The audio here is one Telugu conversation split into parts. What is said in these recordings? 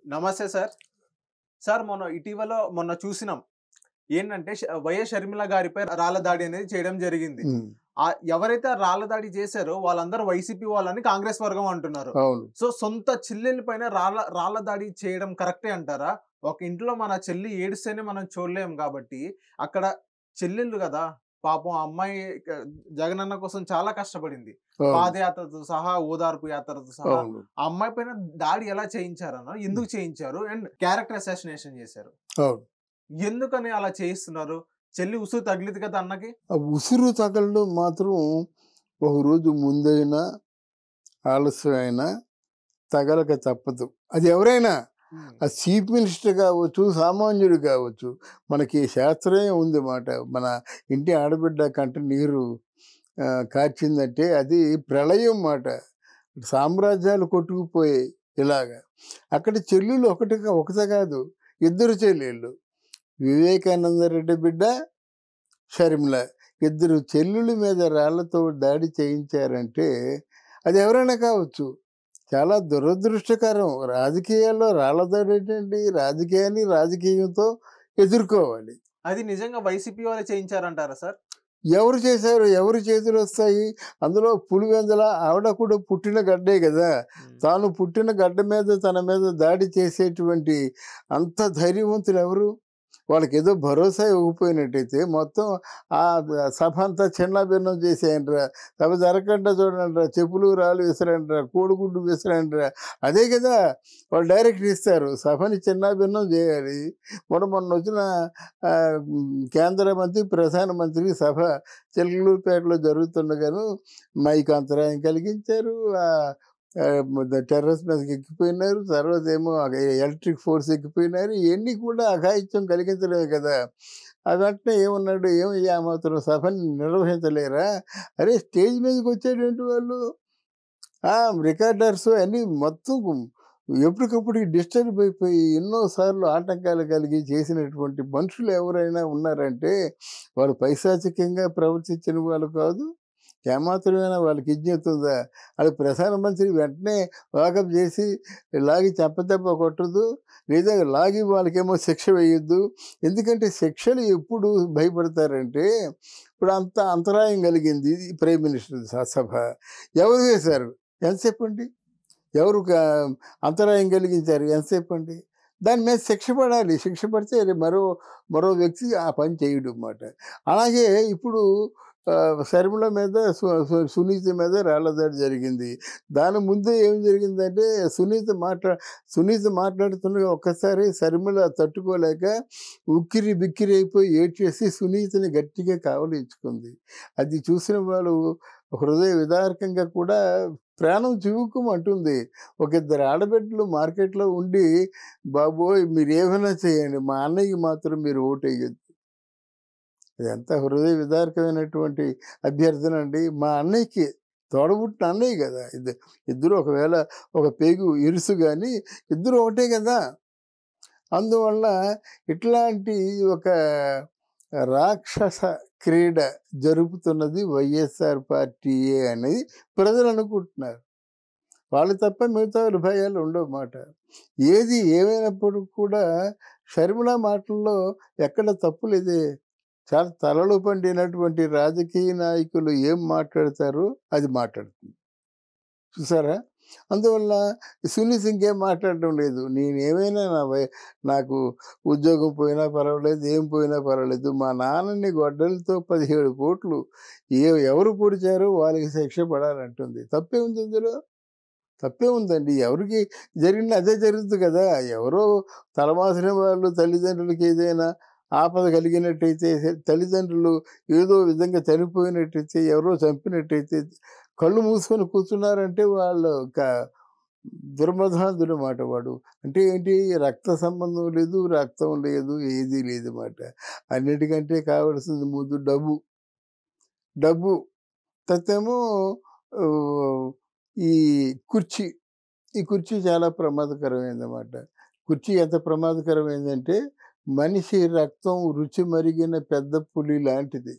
నమస్తే సార్. సార్ మొన్న చూసినాం. ఏంటంటే వైఎస్ షర్మిల గారిపై రాళ్ల దాడి అనేది చేయడం జరిగింది. హ్మ్. ఎవరైతే ఆ రాళ్ల దాడి చేశారో వాళ్ళందరూ వైసీపీ వాళ్ళని కాంగ్రెస్ వర్గం అంటున్నారు. అవును. సో సొంత చెల్లెల పైన రాళ్ల దాడి చేయడం కరెక్టే అంటారా? ఒక ఇంట్లో మన చెల్లి ఏడిస్తేనే మనం చూడలేం కాబట్టి, అక్కడ చెల్లెళ్ళు గదా! పాపం ఆ అమ్మాయి క జగనన్న కోసం చాలా కష్టపడింది. అవును. పాదయాత్రతో సహా, ఓదార్పు యాత్రతో సహా అవును. ఆ అమ్మాయి పైన దాడి ఎలా చేయించారన్న? ఎందుకు చేయించారు? అండ్ క్యారెక్టర్ అసాసినేషన్ చేశారు. అవును. ఎందుకని అలా చేయిస్తున్నారు? చెల్లి ఉసురు తగిలింది కదా అన్నకి. ఆ ఉసురు తగలడం మాత్రం ఒకరోజు ముందైనా, ఆలస్యమైనా తగలక తప్పదు. అది ఎవరైనా. హ్మ్. ఆ చీఫ్ మినిస్టర్ కావచ్చు, సామాన్యుడు కావచ్చు. మనకి శాస్త్రమే ఉంది మాట. మన ఇంటి ఆడబిడ్డ కంట నీరు కార్చిందంటే అది ప్రళయం మాట. సామ్రాజ్యాలు కొట్టుకుపోయాయి ఇలాగా. అక్కడ చెల్లెళ్ళు ఒకటే కాదు. ఇద్దరు చెల్లెళ్ళు. వివేకానంద రెడ్డి బిడ్డ షర్మిల. ఇద్దరు చెల్లుల మీద రాళ్లతో దాడి చేయించారంటే అది ఎవరైనా కావచ్చు. చాలా దురదృష్టకరం. రాజకీయాల్లో రాళ్ల దాడి ఏంటండి? రాజకీయాన్ని రాజకీయంతో ఎదుర్కోవాలి. అది నిజంగా వైసీపీ వాళ్ళే చేయించారంటారా సార్? ఎవరు చేశారు? ఎవరి చేతులొస్తాయి? అందులో పులివెందుల ఆవిడ కూడా పుట్టిన గడ్డే గదా! హ్మ్. తాను పుట్టిన గడ్డ మీద తన మీద దాడి చేసేటువంటి అంత ధైర్యవంతులెవరు? వాళ్ళకేదో భరోసా ఇవ్వకపోయినట్టయితే మొత్తం ఆ సభ అంతా చిన్నాభిన్నం చేసేయండిరా. సభ జరగకుండా చూడండిరా. చెప్పులు, రాళ్ళు విసరండిరా. కోడిగుడ్డు విసరండిరా. అదే కదా! వాళ్ళు డైరెక్ట్ ఇస్తారు. సభని చిన్నాభిన్నం చేయాలి. మొన్నొచ్చిన కేంద్ర మంత్రి, ప్రధానమంత్రి సభ చిలకలూరిపేటలో జరుగుతుండగాను మైక్ అంతరాయం కలిగించారు. టెర్రస్ మీదకి ఎక్కిపోయినారు. తర్వాత ఏమో ఎలక్ట్రిక్ ఫోర్స్ ఎక్కిపోయినారు. ఇవన్నీ కూడా అఘాయిత్యం కలిగించడమే కదా! ఆ వెంటనే ఏమన్నాడు, ఏమయ్యా ఆ మాత్రం సభని నిర్వహించలేరా? అరే స్టేజ్ మీదకి వచ్చేటువంటి వాళ్ళు రికార్డర్స్ అన్నీ మొత్తం ఎప్పటికప్పుడు డిస్టర్బ్ అయిపోయి ఎన్నో సార్లు ఆటంకాలు కలిగి చేసినటువంటి మనుషులు ఎవరైనా ఉన్నారంటే వారు పైశాచికంగా ప్రవర్తించిన వాళ్ళు కాదు. ఏమాత్రమైనా వాళ్ళకి ఇజ్జత్ ఉందా? అది ప్రధానమంత్రి వెంటనే వాకప్ చేసి లాగి చెంపదెబ్బ కొట్టదు. లేదా లాగి వాళ్ళకేమో శిక్ష వేయొద్దు. ఎందుకంటే శిక్షలు ఎప్పుడు భయపడతారంటే ఇప్పుడు అంత అంతరాయం కలిగింది ప్రైమ్ మినిస్టర్ సభ. ఎవరు చేశారు? ఎంతసేపు అండి? ఎవరు అంతరాయం కలిగించారు? ఎంతసేపు అండి? దాని మీద శిక్ష పడాలి. శిక్ష పడితే మరో మరో వ్యక్తి ఆ పని చేయడు మాట. అలాగే ఇప్పుడు షర్మిల మీద సునీత మీద రాళ్ల దాడి జరిగింది. దాని ముందే ఏం జరిగిందంటే సునీత మాట్లాడుతుండగా ఒక్కసారి షర్మిల తట్టుకోలేక ఉక్కిరి బిక్కిరి అయిపోయి ఏడ్చేసి సునీతని గట్టిగా కావలించుకుంది. అది చూసిన వాళ్ళు హృదయ విదారకంగా కూడా ప్రాణం చివుక్కుమంటుంది. ఒక ఇద్దరు ఆడబిడ్డలు మార్కెట్‌లో ఉండి, బాబోయ్! మీరేమైనా చేయండి. మా అన్నయ్యకి మాత్రం మీరు ఓటెయ్యొద్దు. ఇదెంత హృదయ విదారకమైనటువంటి అభ్యర్థన అండి. మా అన్నయ్యకి తోడబుట్టిన అన్నయ్య గదా! ఇద్దరు ఒకవేళ ఒక పేగు ఇరుసు గాని ఇద్దరు ఒకటే గదా! అందువల్ల ఇట్లాంటి ఒక రాక్షస క్రీడ జరుపుతున్నది వైఎస్ఆర్ పార్టీయే అనేది ప్రజలు అనుకుంటున్నారు. వాళ్ళు తప్ప మిగతా వాళ్ళ భయాలు ఉండవు మాట. ఏది ఏమైనప్పుడు కూడా షర్మిల మాటల్లో ఎక్కడ తప్పు లేదే. చాలా తలలు పండినటువంటి రాజకీయ నాయకులు ఏం మాట్లాడతారో అది మాట్లాడుతుంది. చూసారా? అందువల్ల సునీత ఇంకేం మాట్లాడడం లేదు. నేనేమైనా నాకు ఉద్యోగం పోయినా పర్వాలేదు, ఏం పోయినా పర్వాలేదు. మా నాన్నని గొడ్డలితో 17 కోట్లు ఎవరు పొడిచారో వాళ్ళకి శిక్ష పడాలంటుంది. తప్పే ఉంది ఇందులో? తప్పే ఉందండి. ఎవరికి జరిగింది అదే జరుగుతుంది కదా! ఎవరో తలమాసిన వాళ్ళు తల్లిదండ్రులకి ఏదైనా ఆపద కలిగినట్టయితే, తల్లిదండ్రులు ఏదో విధంగా చనిపోయినట్టయితే, ఎవరో చంపినట్టయితే కళ్ళు మూసుకొని కూర్చున్నారంటే వాళ్ళు దుర్మధాంధుడు మాట వాడు. అంటే ఏంటి? రక్త సంబంధం లేదు, రక్తం లేదు, ఏదీ లేదు మాట. అన్నిటికంటే కావాల్సింది ముందు డబ్బు. డబ్బు తర్వాతేమో ఆహ్, ఈ కుర్చీ. ఈ కుర్చీ చాలా ప్రమాదకరమైనదన్నమాట. కుర్చీ ఎంత ప్రమాదకరమైందంటే, మనిషి రక్తం రుచి మరిగిన పెద్ద పులి లాంటిది.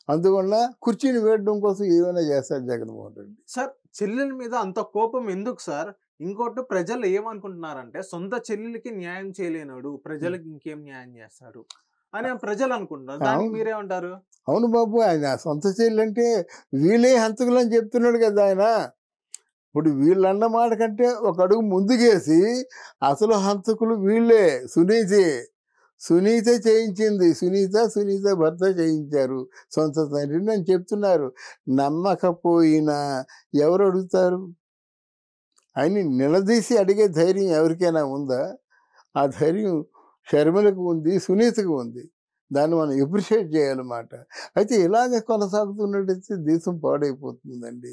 అందువల్ల కుర్చీని వేడడం కోసం ఏమైనా చేస్తారు జగన్మోహన్ రెడ్డి. సార్ చెల్లెల మీద అంత కోపం ఎందుకు సార్? ఇంకోటి ప్రజలు ఏమనుకుంటున్నారంటే, సొంత చెల్లెలికి న్యాయం చేయలేనోడు హ్మ్. ప్రజలకి ఇంకేం న్యాయం చేస్తాడు అని ప్రజలు అనుకుంటున్నారు. దానికి అవును. మీరేమంటారు? అవును బాబు. ఆయన సొంత చెల్లంటే వీళ్ళే హంతకులని చెప్తున్నాడు కదా ఆయన. ఇప్పుడు వీళ్ళన్న మాట కంటే ఒక అడుగు ముందుకేసి అసలు హంతకులు వీళ్ళే. సునీతే. సునీతే చేయించింది. సునీత భర్త చేయించారు. సొంత తండ్రిని అని చెప్తున్నారు. నమ్మకపోయినా ఎవరు అడుగుతారు? ఆయన్ని నిలదీసి అడిగే ధైర్యం ఎవరికైనా ఉందా? ఆ ధైర్యం షర్మిలకు ఉంది, సునీతకు ఉంది. దాన్ని మనం అప్రిషియేట్ చేయాలన్నమాట. అయితే ఇలాగే కొనసాగుతున్నట్టయితే దేశం పాడైపోతుందండి.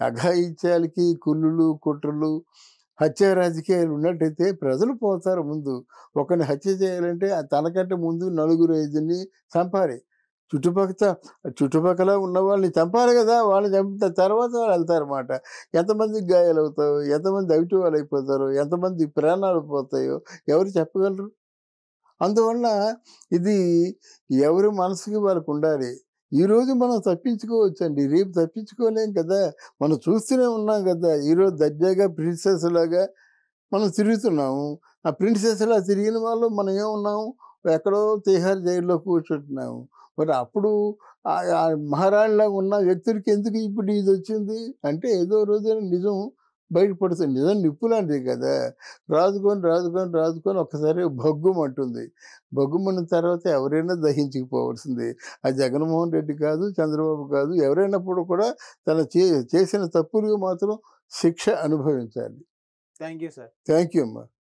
అఘాయిత్యాలకి, కుళ్ళులు, కుట్రలు, హత్యా రాజకీయాలు ఉన్నట్టయితే ప్రజలు పోతారు ముందు. ఒకరిని హత్య చేయాలంటే తనకంటే ముందు నలుగురు, ఐదుగురిని చంపాలి. చుట్టుపక్కల చుట్టుపక్కల ఉన్న వాళ్ళని చంపాలి కదా! వాళ్ళని చంపిన తర్వాత వాళ్ళు వెళ్తారన్నమాట. ఎంతమందికి గాయాలవుతాయో, ఎంతమంది అవిటి వాళ్ళైపోతారో, ఎంతమంది ప్రాణాలు పోతాయో ఎవరు చెప్పగలరు? అందువల్ల ఇది ఎవరి మనసుకి వాళ్ళకుండాలి. ఈరోజు మనం తప్పించుకోవచ్చండి. రేపు తప్పించుకోలేం కదా! మనం చూస్తూనే ఉన్నాం కదా! ఈరోజు దర్జాగా ప్రిన్సెస్‌లాగా మనం తిరుగుతున్నాము. ఆ ప్రిన్సెస్‌లా తిరిగిన వాళ్ళు మనం ఏమున్నాము? ఎక్కడో తిహార్ జైల్‌లో కూర్చుంటున్నాము. మరి అప్పుడు ఆ మహారాణిలాగా ఉన్న వ్యక్తులకి ఎందుకు ఇప్పుడు ఇదొచ్చింది? అంటే ఏదో రోజున నిజం బయటపడుతుంది. నిజం నిప్పు లాంటిది కదా! రాజుకొని ఒక్కసారి భగ్గుమంటుంది. భగ్గుమన్న తర్వాత ఎవరైనా దహించుకుపోవాల్సిందే. అది జగన్మోహన్ రెడ్డి కాదు, చంద్రబాబు కాదు. ఎవరైనప్పుడు కూడా తన చేసిన తప్పులకు మాత్రం శిక్ష అనుభవించాలి. Thank you sir. Thank you అమ్మా.